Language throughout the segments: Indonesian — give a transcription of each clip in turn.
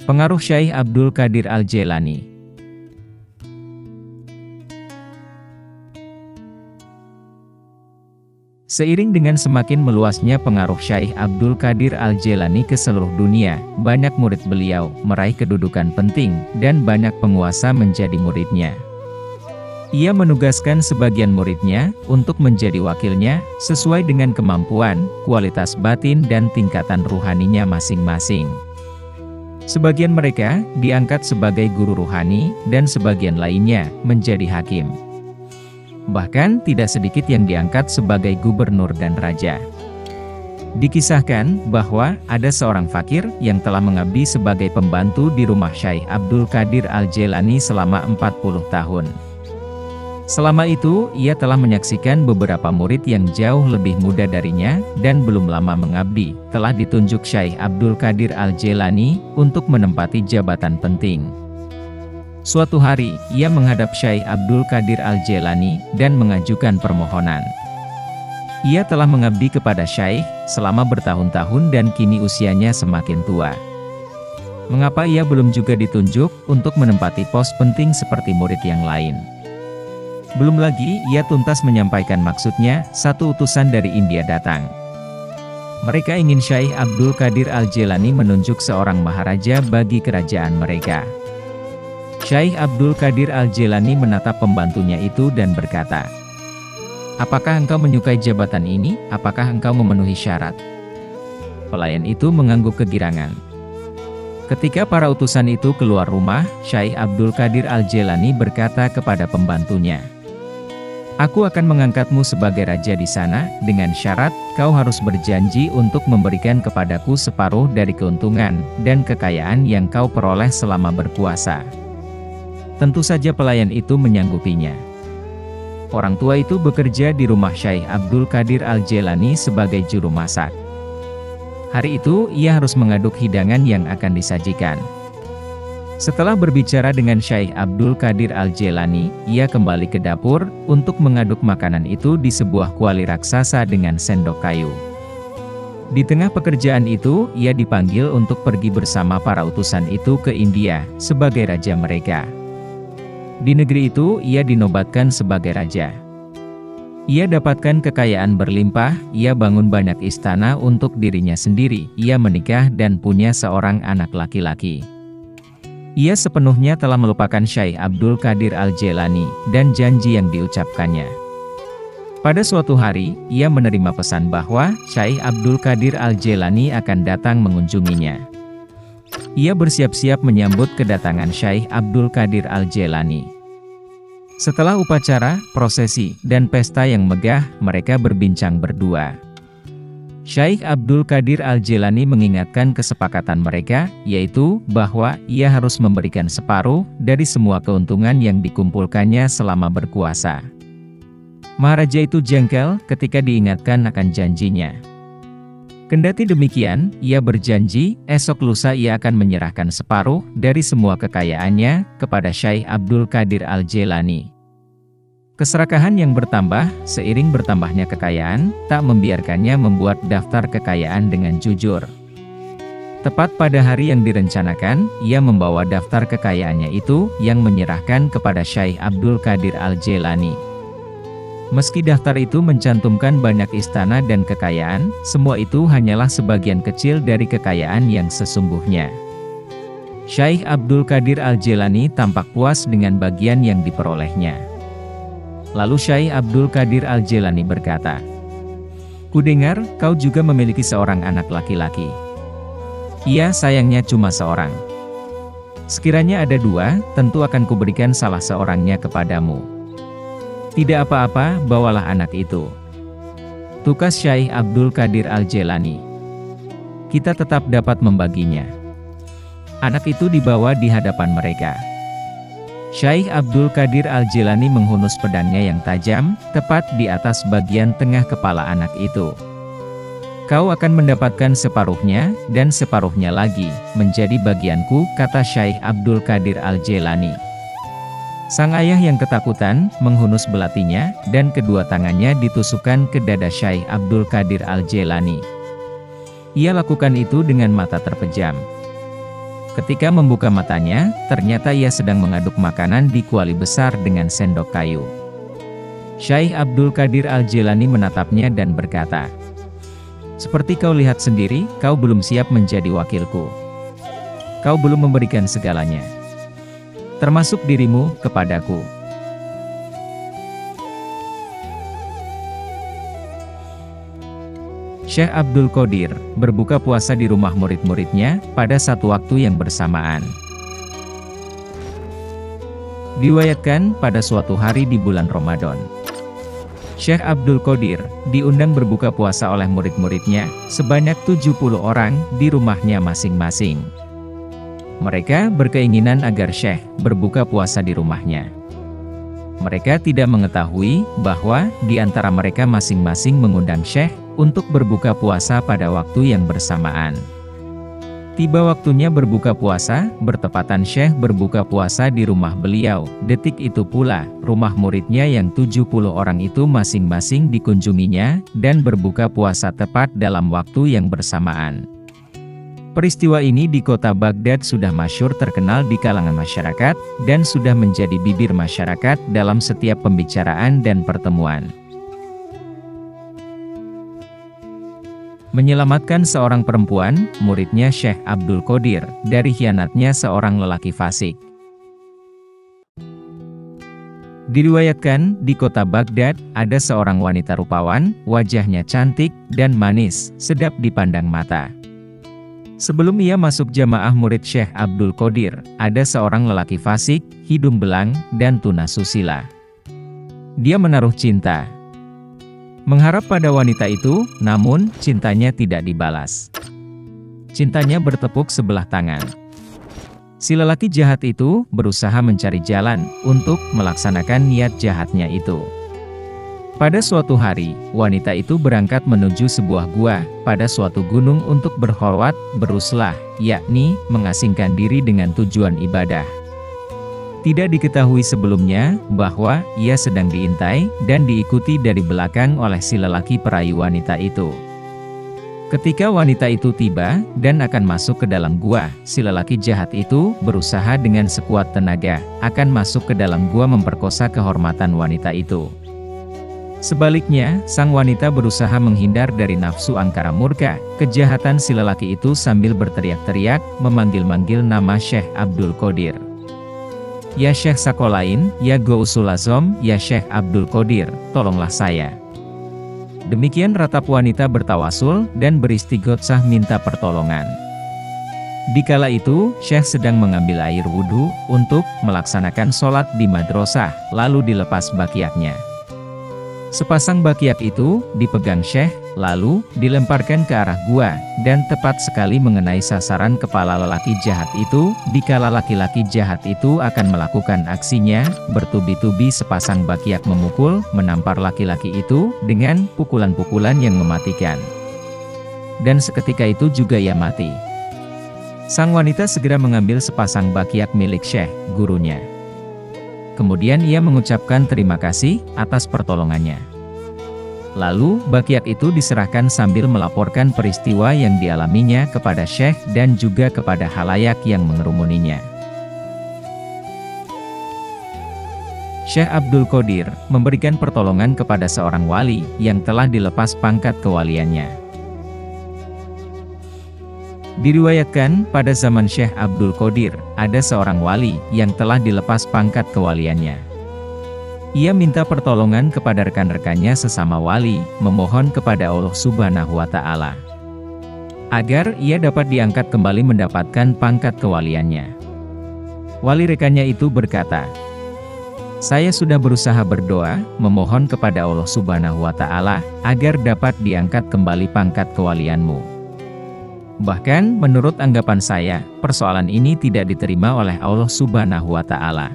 Pengaruh Syekh Abdul Qadir Al-Jailani. Seiring dengan semakin meluasnya pengaruh Syekh Abdul Qadir Al-Jailani ke seluruh dunia, banyak murid beliau meraih kedudukan penting, dan banyak penguasa menjadi muridnya. Ia menugaskan sebagian muridnya untuk menjadi wakilnya, sesuai dengan kemampuan, kualitas batin dan tingkatan ruhaninya masing-masing. Sebagian mereka diangkat sebagai guru ruhani, dan sebagian lainnya menjadi hakim. Bahkan tidak sedikit yang diangkat sebagai gubernur dan raja. Dikisahkan bahwa ada seorang fakir yang telah mengabdi sebagai pembantu di rumah Syekh Abdul Qadir Al-Jailani selama 40 tahun. Selama itu, ia telah menyaksikan beberapa murid yang jauh lebih muda darinya, dan belum lama mengabdi, telah ditunjuk Syekh Abdul Qadir Al-Jailani untuk menempati jabatan penting. Suatu hari, ia menghadap Syekh Abdul Qadir Al-Jailani, dan mengajukan permohonan. Ia telah mengabdi kepada Syekh selama bertahun-tahun dan kini usianya semakin tua. Mengapa ia belum juga ditunjuk untuk menempati pos penting seperti murid yang lain? Belum lagi, ia tuntas menyampaikan maksudnya, satu utusan dari India datang. Mereka ingin Syekh Abdul Qadir Al-Jailani menunjuk seorang maharaja bagi kerajaan mereka. Syekh Abdul Qadir Al-Jailani menatap pembantunya itu dan berkata, "Apakah engkau menyukai jabatan ini? Apakah engkau memenuhi syarat?" Pelayan itu mengangguk kegirangan. Ketika para utusan itu keluar rumah, Syekh Abdul Qadir Al-Jailani berkata kepada pembantunya, "Aku akan mengangkatmu sebagai raja di sana, dengan syarat, kau harus berjanji untuk memberikan kepadaku separuh dari keuntungan, dan kekayaan yang kau peroleh selama berkuasa." Tentu saja pelayan itu menyanggupinya. Orang tua itu bekerja di rumah Syekh Abdul Qadir Al-Jailani sebagai juru masak. Hari itu, ia harus mengaduk hidangan yang akan disajikan. Setelah berbicara dengan Syekh Abdul Qadir Al-Jailani, ia kembali ke dapur untuk mengaduk makanan itu di sebuah kuali raksasa dengan sendok kayu. Di tengah pekerjaan itu, ia dipanggil untuk pergi bersama para utusan itu ke India sebagai raja mereka. Di negeri itu, ia dinobatkan sebagai raja. Ia dapatkan kekayaan berlimpah, ia bangun banyak istana untuk dirinya sendiri, ia menikah dan punya seorang anak laki-laki. Ia sepenuhnya telah melupakan Syekh Abdul Qadir Al-Jailani, dan janji yang diucapkannya. Pada suatu hari, ia menerima pesan bahwa Syekh Abdul Qadir Al-Jailani akan datang mengunjunginya. Ia bersiap-siap menyambut kedatangan Syekh Abdul Qadir Al-Jailani. Setelah upacara, prosesi, dan pesta yang megah, mereka berbincang berdua. Syekh Abdul Qadir Al-Jailani mengingatkan kesepakatan mereka, yaitu bahwa ia harus memberikan separuh dari semua keuntungan yang dikumpulkannya selama berkuasa. Maharaja itu jengkel ketika diingatkan akan janjinya. Kendati demikian, ia berjanji, esok lusa ia akan menyerahkan separuh dari semua kekayaannya kepada Syekh Abdul Qadir Al-Jailani. Keserakahan yang bertambah, seiring bertambahnya kekayaan, tak membiarkannya membuat daftar kekayaan dengan jujur. Tepat pada hari yang direncanakan, ia membawa daftar kekayaannya itu, yang menyerahkan kepada Syekh Abdul Qadir Al-Jailani. Meski daftar itu mencantumkan banyak istana dan kekayaan, semua itu hanyalah sebagian kecil dari kekayaan yang sesungguhnya. Syekh Abdul Qadir Al-Jailani tampak puas dengan bagian yang diperolehnya. Lalu Syekh Abdul Qadir Al-Jailani berkata, "Kudengar, kau juga memiliki seorang anak laki-laki." "Iya, sayangnya cuma seorang. Sekiranya ada dua, tentu akan kuberikan salah seorangnya kepadamu." "Tidak apa-apa, bawalah anak itu," tukas Syekh Abdul Qadir Al-Jailani. "Kita tetap dapat membaginya." Anak itu dibawa di hadapan mereka. Syekh Abdul Qadir Al-Jailani menghunus pedangnya yang tajam, tepat di atas bagian tengah kepala anak itu. "Kau akan mendapatkan separuhnya, dan separuhnya lagi, menjadi bagianku," kata Syekh Abdul Qadir Al-Jailani. Sang ayah yang ketakutan, menghunus belatinya, dan kedua tangannya ditusukkan ke dada Syekh Abdul Qadir Al-Jailani. Ia lakukan itu dengan mata terpejam. Ketika membuka matanya, ternyata ia sedang mengaduk makanan di kuali besar dengan sendok kayu. Syekh Abdul Qadir Al-Jilani menatapnya dan berkata, "Seperti kau lihat sendiri, kau belum siap menjadi wakilku. Kau belum memberikan segalanya, termasuk dirimu, kepadaku." Syekh Abdul Qadir berbuka puasa di rumah murid-muridnya pada satu waktu yang bersamaan. Diriwayatkan pada suatu hari di bulan Ramadan, Syekh Abdul Qadir diundang berbuka puasa oleh murid-muridnya sebanyak 70 orang di rumahnya masing-masing. Mereka berkeinginan agar Syekh berbuka puasa di rumahnya. Mereka tidak mengetahui bahwa di antara mereka masing-masing mengundang Syekh untuk berbuka puasa pada waktu yang bersamaan. Tiba waktunya berbuka puasa, bertepatan Syekh berbuka puasa di rumah beliau. Detik itu pula, rumah muridnya yang 70 orang itu masing-masing dikunjunginya, dan berbuka puasa tepat dalam waktu yang bersamaan. Peristiwa ini di kota Baghdad sudah masyhur terkenal di kalangan masyarakat, dan sudah menjadi bibir masyarakat dalam setiap pembicaraan dan pertemuan. Menyelamatkan seorang perempuan, muridnya Syekh Abdul Qadir, dari khianatnya seorang lelaki fasik. Diriwayatkan, di kota Baghdad, ada seorang wanita rupawan, wajahnya cantik, dan manis, sedap dipandang mata. Sebelum ia masuk jamaah murid Syekh Abdul Qadir, ada seorang lelaki fasik, hidung belang, dan tunasusila. Dia menaruh cinta, mengharap pada wanita itu, namun cintanya tidak dibalas. Cintanya bertepuk sebelah tangan. Si lelaki jahat itu berusaha mencari jalan untuk melaksanakan niat jahatnya itu. Pada suatu hari, wanita itu berangkat menuju sebuah gua pada suatu gunung untuk berkholwat, beruslah, yakni mengasingkan diri dengan tujuan ibadah. Tidak diketahui sebelumnya bahwa ia sedang diintai dan diikuti dari belakang oleh si lelaki perayu wanita itu. Ketika wanita itu tiba dan akan masuk ke dalam gua, si lelaki jahat itu berusaha dengan sekuat tenaga akan masuk ke dalam gua memperkosa kehormatan wanita itu. Sebaliknya, sang wanita berusaha menghindar dari nafsu angkara murka, kejahatan si lelaki itu sambil berteriak-teriak, memanggil-manggil nama Syekh Abdul Qadir. "Ya Syekh Sakolain, ya Gausul Azam, ya Syekh Abdul Qadir, tolonglah saya." Demikian ratap wanita bertawasul dan beristighotsah minta pertolongan. Dikala itu, Syekh sedang mengambil air wudhu untuk melaksanakan sholat di madrasah, lalu dilepas bakiaknya. Sepasang bakiak itu dipegang Syekh, lalu dilemparkan ke arah gua, dan tepat sekali mengenai sasaran kepala lelaki jahat itu. Dikala laki-laki jahat itu akan melakukan aksinya, bertubi-tubi sepasang bakiak memukul, menampar laki-laki itu dengan pukulan-pukulan yang mematikan. Dan seketika itu juga ia mati. Sang wanita segera mengambil sepasang bakiak milik Syekh, gurunya. Kemudian ia mengucapkan terima kasih atas pertolongannya. Lalu, bakiak itu diserahkan sambil melaporkan peristiwa yang dialaminya kepada Syekh dan juga kepada khalayak yang mengerumuninya. Syekh Abdul Qadir memberikan pertolongan kepada seorang wali yang telah dilepas pangkat kewaliannya. Diriwayatkan, pada zaman Syekh Abdul Qadir, ada seorang wali yang telah dilepas pangkat kewaliannya. Ia minta pertolongan kepada rekan-rekannya sesama wali, memohon kepada Allah Subhanahu wa Ta'ala agar ia dapat diangkat kembali mendapatkan pangkat kewaliannya. Wali rekannya itu berkata, "Saya sudah berusaha berdoa, memohon kepada Allah Subhanahu wa Ta'ala agar dapat diangkat kembali pangkat kewalianmu. Bahkan, menurut anggapan saya, persoalan ini tidak diterima oleh Allah Subhanahu wa Ta'ala.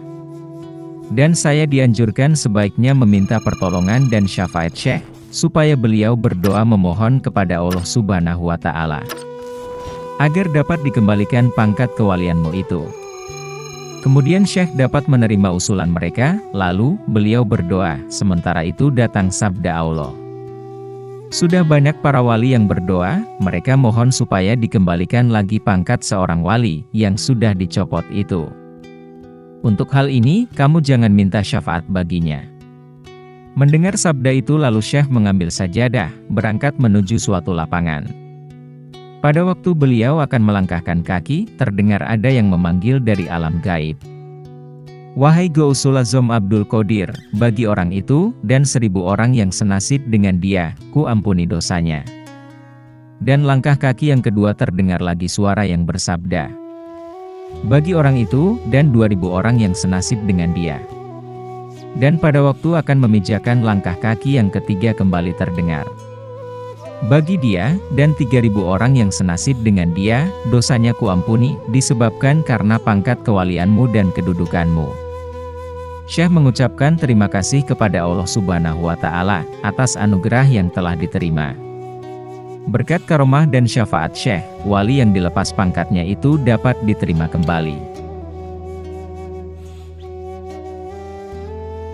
Dan saya dianjurkan sebaiknya meminta pertolongan dan syafaat Syekh, supaya beliau berdoa memohon kepada Allah Subhanahu wa Ta'ala agar dapat dikembalikan pangkat kewalianmu itu." Kemudian Syekh dapat menerima usulan mereka, lalu beliau berdoa. Sementara itu datang sabda Allah, Sudah banyak para wali yang berdoa, mereka mohon supaya dikembalikan lagi pangkat seorang wali yang sudah dicopot itu. Untuk hal ini, kamu jangan minta syafaat baginya. Mendengar sabda itu lalu Syekh mengambil sajadah, berangkat menuju suatu lapangan. Pada waktu beliau akan melangkahkan kaki, terdengar ada yang memanggil dari alam gaib. Wahai Gausul Azam Abdul Qadir, bagi orang itu, dan 1000 orang yang senasib dengan dia, ku ampuni dosanya. Dan langkah kaki yang kedua terdengar lagi suara yang bersabda. Bagi orang itu, dan 2000 orang yang senasib dengan dia. Dan pada waktu akan memijakan langkah kaki yang ketiga kembali terdengar. Bagi dia, dan 3000 orang yang senasib dengan dia, dosanya ku ampuni, disebabkan karena pangkat kewalianmu dan kedudukanmu. Syekh mengucapkan terima kasih kepada Allah Subhanahu wa Ta'ala atas anugerah yang telah diterima. Berkat karomah dan syafaat Syekh, wali yang dilepas pangkatnya itu dapat diterima kembali.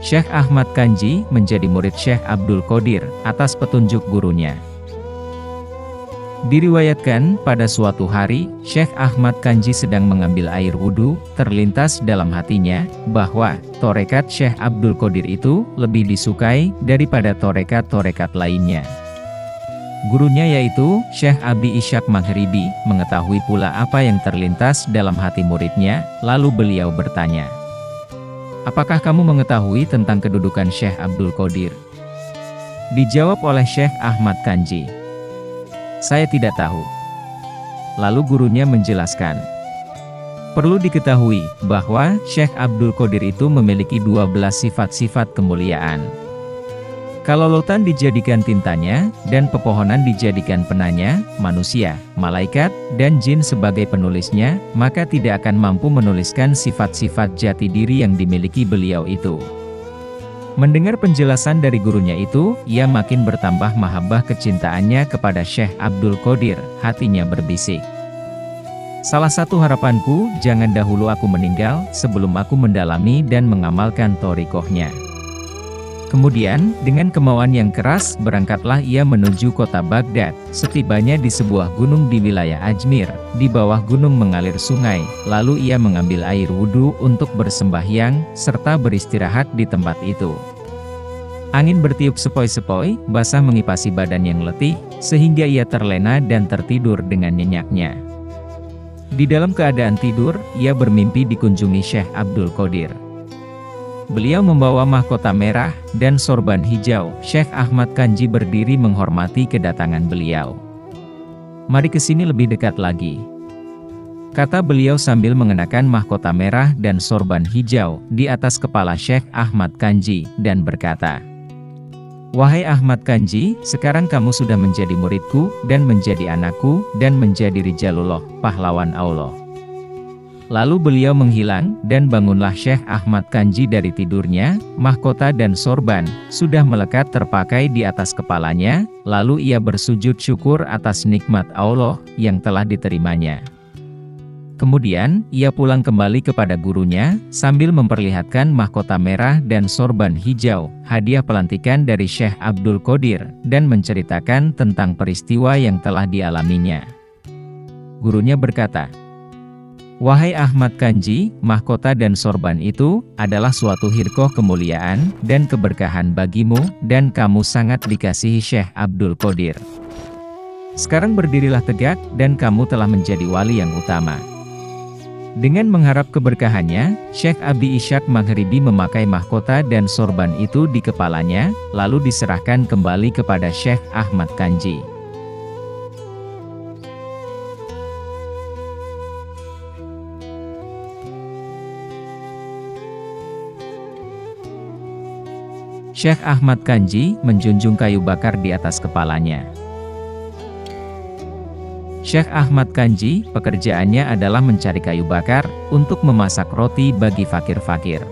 Syekh Ahmad Kanji menjadi murid Syekh Abdul Qadir atas petunjuk gurunya. Diriwayatkan, pada suatu hari, Syekh Ahmad Kanji sedang mengambil air wudhu, terlintas dalam hatinya, bahwa, torekat Syekh Abdul Qadir itu, lebih disukai, daripada torekat-torekat lainnya. Gurunya yaitu, Syekh Abi Ishaq Maghribi, mengetahui pula apa yang terlintas dalam hati muridnya, lalu beliau bertanya. Apakah kamu mengetahui tentang kedudukan Syekh Abdul Qadir? Dijawab oleh Syekh Ahmad Kanji. Saya tidak tahu. Lalu gurunya menjelaskan. Perlu diketahui, bahwa Syekh Abdul Qadir itu memiliki 12 sifat-sifat kemuliaan. Kalau lautan dijadikan tintanya, dan pepohonan dijadikan penanya, manusia, malaikat, dan jin sebagai penulisnya, maka tidak akan mampu menuliskan sifat-sifat jati diri yang dimiliki beliau itu. Mendengar penjelasan dari gurunya itu, ia makin bertambah mahabbah kecintaannya kepada Syekh Abdul Qadir, hatinya berbisik. Salah satu harapanku, jangan dahulu aku meninggal, sebelum aku mendalami dan mengamalkan thariqahnya. Kemudian, dengan kemauan yang keras, berangkatlah ia menuju kota Baghdad. Setibanya di sebuah gunung di wilayah Ajmer, di bawah gunung mengalir sungai, lalu ia mengambil air wudhu untuk bersembahyang, serta beristirahat di tempat itu. Angin bertiup sepoi-sepoi, basah mengipasi badan yang letih, sehingga ia terlena dan tertidur dengan nyenyaknya. Di dalam keadaan tidur, ia bermimpi dikunjungi Syekh Abdul Qadir. Beliau membawa mahkota merah dan sorban hijau. Syekh Ahmad Kanji berdiri menghormati kedatangan beliau. Mari ke sini lebih dekat lagi, kata beliau sambil mengenakan mahkota merah dan sorban hijau di atas kepala Syekh Ahmad Kanji, dan berkata, Wahai Ahmad Kanji, sekarang kamu sudah menjadi muridku, dan menjadi anakku, dan menjadi rijalullah, pahlawan Allah. Lalu beliau menghilang, dan bangunlah Syekh Ahmad Kanji dari tidurnya. Mahkota dan sorban sudah melekat terpakai di atas kepalanya, lalu ia bersujud syukur atas nikmat Allah yang telah diterimanya. Kemudian, ia pulang kembali kepada gurunya, sambil memperlihatkan mahkota merah dan sorban hijau, hadiah pelantikan dari Syekh Abdul Qadir, dan menceritakan tentang peristiwa yang telah dialaminya. Gurunya berkata, Wahai Ahmad Kanji, mahkota dan sorban itu adalah suatu hirqoh kemuliaan dan keberkahan bagimu, dan kamu sangat dikasihi Syekh Abdul Qadir. Sekarang berdirilah tegak, dan kamu telah menjadi wali yang utama. Dengan mengharap keberkahannya, Syekh Abi Ishaq Maghribi memakai mahkota dan sorban itu di kepalanya, lalu diserahkan kembali kepada Syekh Ahmad Kanji. Syekh Ahmad Kanji menjunjung kayu bakar di atas kepalanya. Syekh Ahmad Kanji, pekerjaannya adalah mencari kayu bakar, untuk memasak roti bagi fakir-fakir.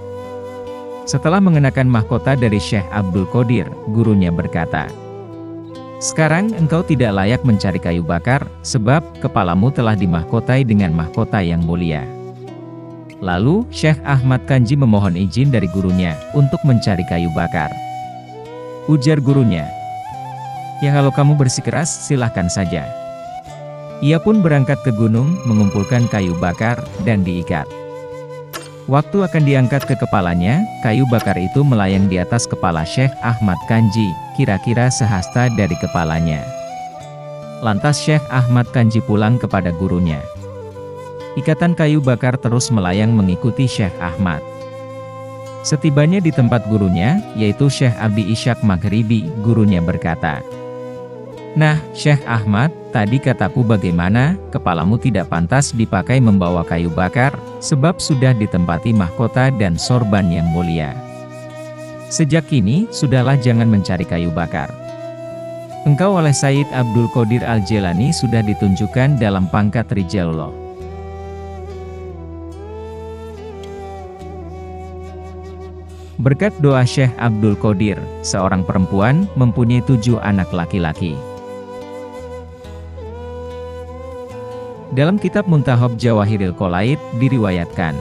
Setelah mengenakan mahkota dari Syekh Abdul Qadir, gurunya berkata, Sekarang engkau tidak layak mencari kayu bakar, sebab kepalamu telah dimahkotai dengan mahkota yang mulia. Lalu, Syekh Ahmad Kanji memohon izin dari gurunya, untuk mencari kayu bakar. Ujar gurunya, Ya kalau kamu bersikeras, silahkan saja. Ia pun berangkat ke gunung, mengumpulkan kayu bakar, dan diikat. Waktu akan diangkat ke kepalanya, kayu bakar itu melayang di atas kepala Syekh Ahmad Kanji, kira-kira sehasta dari kepalanya. Lantas Syekh Ahmad Kanji pulang kepada gurunya. Ikatan kayu bakar terus melayang mengikuti Syekh Ahmad. Setibanya di tempat gurunya, yaitu Syekh Abi Ishaq Maghribi, gurunya berkata, "Nah, Syekh Ahmad, tadi kataku bagaimana, kepalamu tidak pantas dipakai membawa kayu bakar, sebab sudah ditempati mahkota dan sorban yang mulia. Sejak kini, sudahlah jangan mencari kayu bakar. Engkau oleh Sayyid Abdul Qadir Al-Jailani sudah ditunjukkan dalam pangkat Rijalullah." Berkat doa Syekh Abdul Qadir, seorang perempuan mempunyai 7 anak laki-laki. Dalam kitab Muntahab Jawahiril Qolaid diriwayatkan,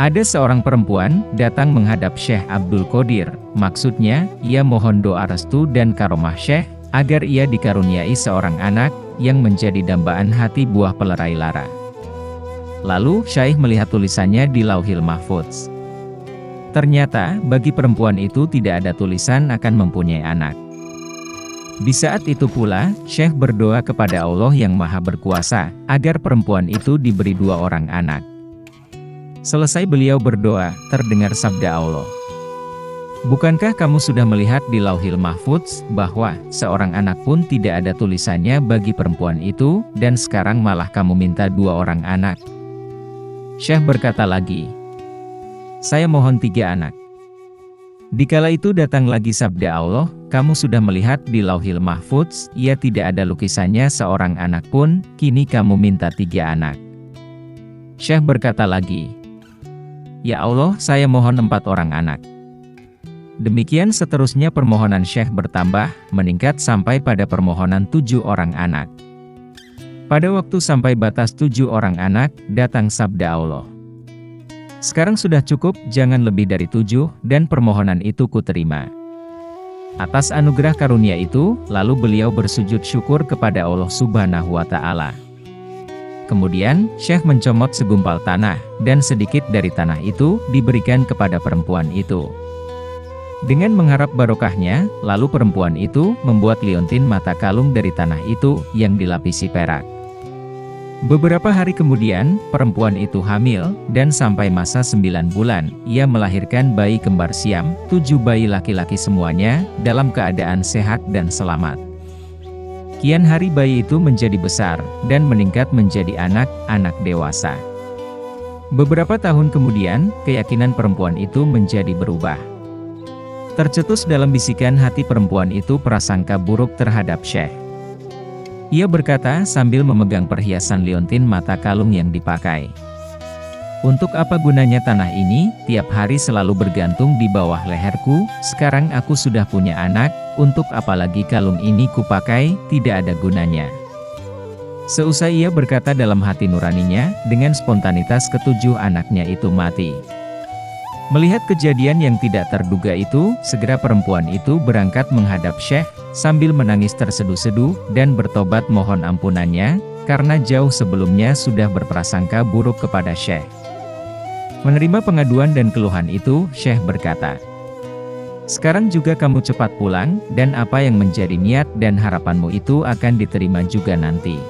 ada seorang perempuan datang menghadap Syekh Abdul Qadir, maksudnya ia mohon doa restu dan karomah Syekh agar ia dikaruniai seorang anak yang menjadi dambaan hati buah pelerai lara. Lalu Syekh melihat tulisannya di Lauhil Mahfudz. Ternyata bagi perempuan itu tidak ada tulisan akan mempunyai anak. Di saat itu pula, Syekh berdoa kepada Allah yang Maha Berkuasa, agar perempuan itu diberi 2 orang anak. Selesai beliau berdoa, terdengar sabda Allah. Bukankah kamu sudah melihat di Lauhil Mahfudz, bahwa seorang anak pun tidak ada tulisannya bagi perempuan itu, dan sekarang malah kamu minta 2 orang anak? Syekh berkata lagi, saya mohon 3 anak. Dikala itu datang lagi sabda Allah, kamu sudah melihat di Lauhil Mahfudz, ia tidak ada lukisannya seorang anak pun, kini kamu minta 3 anak. Syekh berkata lagi, ya Allah, saya mohon 4 orang anak. Demikian seterusnya permohonan Syekh bertambah, meningkat sampai pada permohonan 7 orang anak. Pada waktu sampai batas 7 orang anak, datang sabda Allah. Sekarang sudah cukup, jangan lebih dari 7, dan permohonan itu kuterima. Atas anugerah karunia itu, lalu beliau bersujud syukur kepada Allah Subhanahu wa Ta'ala. Kemudian, Syekh mencomot segumpal tanah, dan sedikit dari tanah itu diberikan kepada perempuan itu. Dengan mengharap barokahnya, lalu perempuan itu membuat liontin mata kalung dari tanah itu yang dilapisi perak. Beberapa hari kemudian, perempuan itu hamil, dan sampai masa 9 bulan, ia melahirkan bayi kembar siam, 7 bayi laki-laki semuanya, dalam keadaan sehat dan selamat. Kian hari bayi itu menjadi besar, dan meningkat menjadi anak-anak dewasa. Beberapa tahun kemudian, keyakinan perempuan itu menjadi berubah. Tercetus dalam bisikan hati perempuan itu prasangka buruk terhadap Syekh. Ia berkata sambil memegang perhiasan liontin mata kalung yang dipakai. Untuk apa gunanya tanah ini, tiap hari selalu bergantung di bawah leherku, sekarang aku sudah punya anak, untuk apalagi kalung ini kupakai, tidak ada gunanya. Seusai ia berkata dalam hati nuraninya, dengan spontanitas ke-7 anaknya itu mati. Melihat kejadian yang tidak terduga itu, segera perempuan itu berangkat menghadap Syekh, sambil menangis terseduh-seduh, dan bertobat mohon ampunannya, karena jauh sebelumnya sudah berprasangka buruk kepada Syekh. Menerima pengaduan dan keluhan itu, Syekh berkata, sekarang juga kamu cepat pulang, dan apa yang menjadi niat dan harapanmu itu akan diterima juga nanti.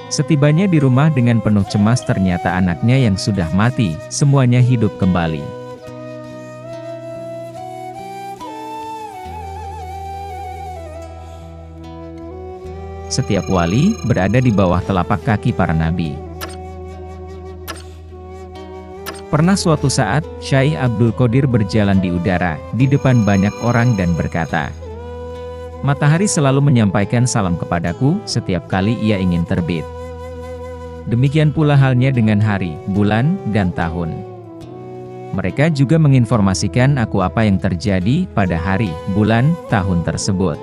Setibanya di rumah dengan penuh cemas ternyata anaknya yang sudah mati, semuanya hidup kembali. Setiap wali berada di bawah telapak kaki para nabi. Pernah suatu saat, Syekh Abdul Qadir berjalan di udara, di depan banyak orang dan berkata, matahari selalu menyampaikan salam kepadaku, setiap kali ia ingin terbit. Demikian pula halnya dengan hari, bulan, dan tahun. Mereka juga menginformasikan aku apa yang terjadi pada hari, bulan, tahun tersebut.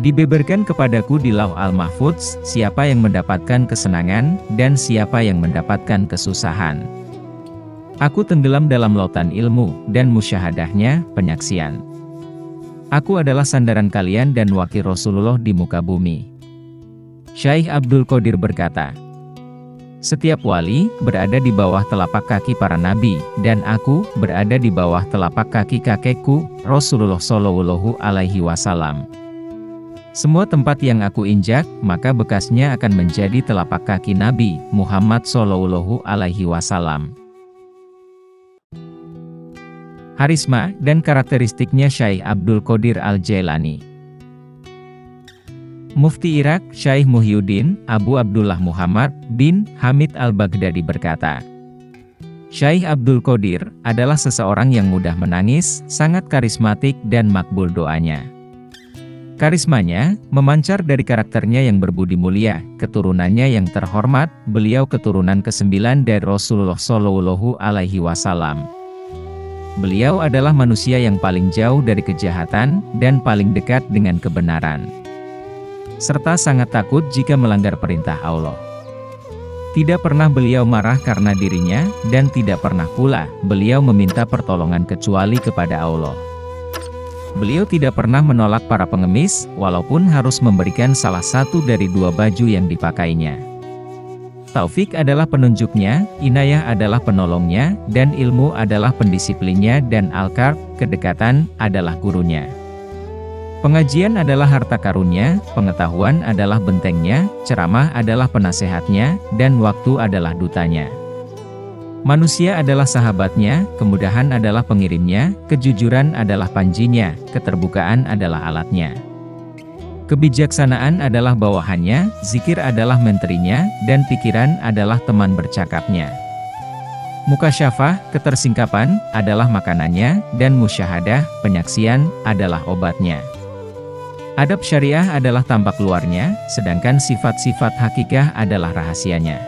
Dibeberkan kepadaku di Lauh Al-Mahfudz, siapa yang mendapatkan kesenangan, dan siapa yang mendapatkan kesusahan. Aku tenggelam dalam lautan ilmu, dan musyahadahnya, penyaksian. Aku adalah sandaran kalian dan wakil Rasulullah di muka bumi. Syekh Abdul Qadir berkata, setiap wali berada di bawah telapak kaki para nabi, dan aku berada di bawah telapak kaki kakekku, Rasulullah Shallallahu Alaihi Wasallam. Semua tempat yang aku injak, maka bekasnya akan menjadi telapak kaki Nabi Muhammad Shallallahu Alaihi Wasallam. Harisma dan karakteristiknya Syekh Abdul Qadir Al-Jailani. Mufti Irak, Syekh Muhyiddin Abu Abdullah Muhammad bin Hamid Al-Baghdadi berkata, Syekh Abdul Qadir adalah seseorang yang mudah menangis, sangat karismatik dan makbul doanya. Karismanya memancar dari karakternya yang berbudi mulia, keturunannya yang terhormat. Beliau keturunan ke-9 dari Rasulullah Shallallahu Alaihi Wasallam. Beliau adalah manusia yang paling jauh dari kejahatan dan paling dekat dengan kebenaran, serta sangat takut jika melanggar perintah Allah. Tidak pernah beliau marah karena dirinya, dan tidak pernah pula beliau meminta pertolongan kecuali kepada Allah. Beliau tidak pernah menolak para pengemis, walaupun harus memberikan salah satu dari dua baju yang dipakainya. Taufik adalah penunjuknya, inayah adalah penolongnya, dan ilmu adalah pendisiplinnya, dan al-qarb, kedekatan, adalah gurunya. Pengajian adalah harta karunnya, pengetahuan adalah bentengnya, ceramah adalah penasehatnya, dan waktu adalah dutanya. Manusia adalah sahabatnya, kemudahan adalah pengirimnya, kejujuran adalah panjinya, keterbukaan adalah alatnya. Kebijaksanaan adalah bawahannya, zikir adalah menterinya, dan pikiran adalah teman bercakapnya. Mukasyafah, ketersingkapan, adalah makanannya, dan musyahadah, penyaksian, adalah obatnya. Adab syariah adalah tampak luarnya, sedangkan sifat-sifat hakikah adalah rahasianya.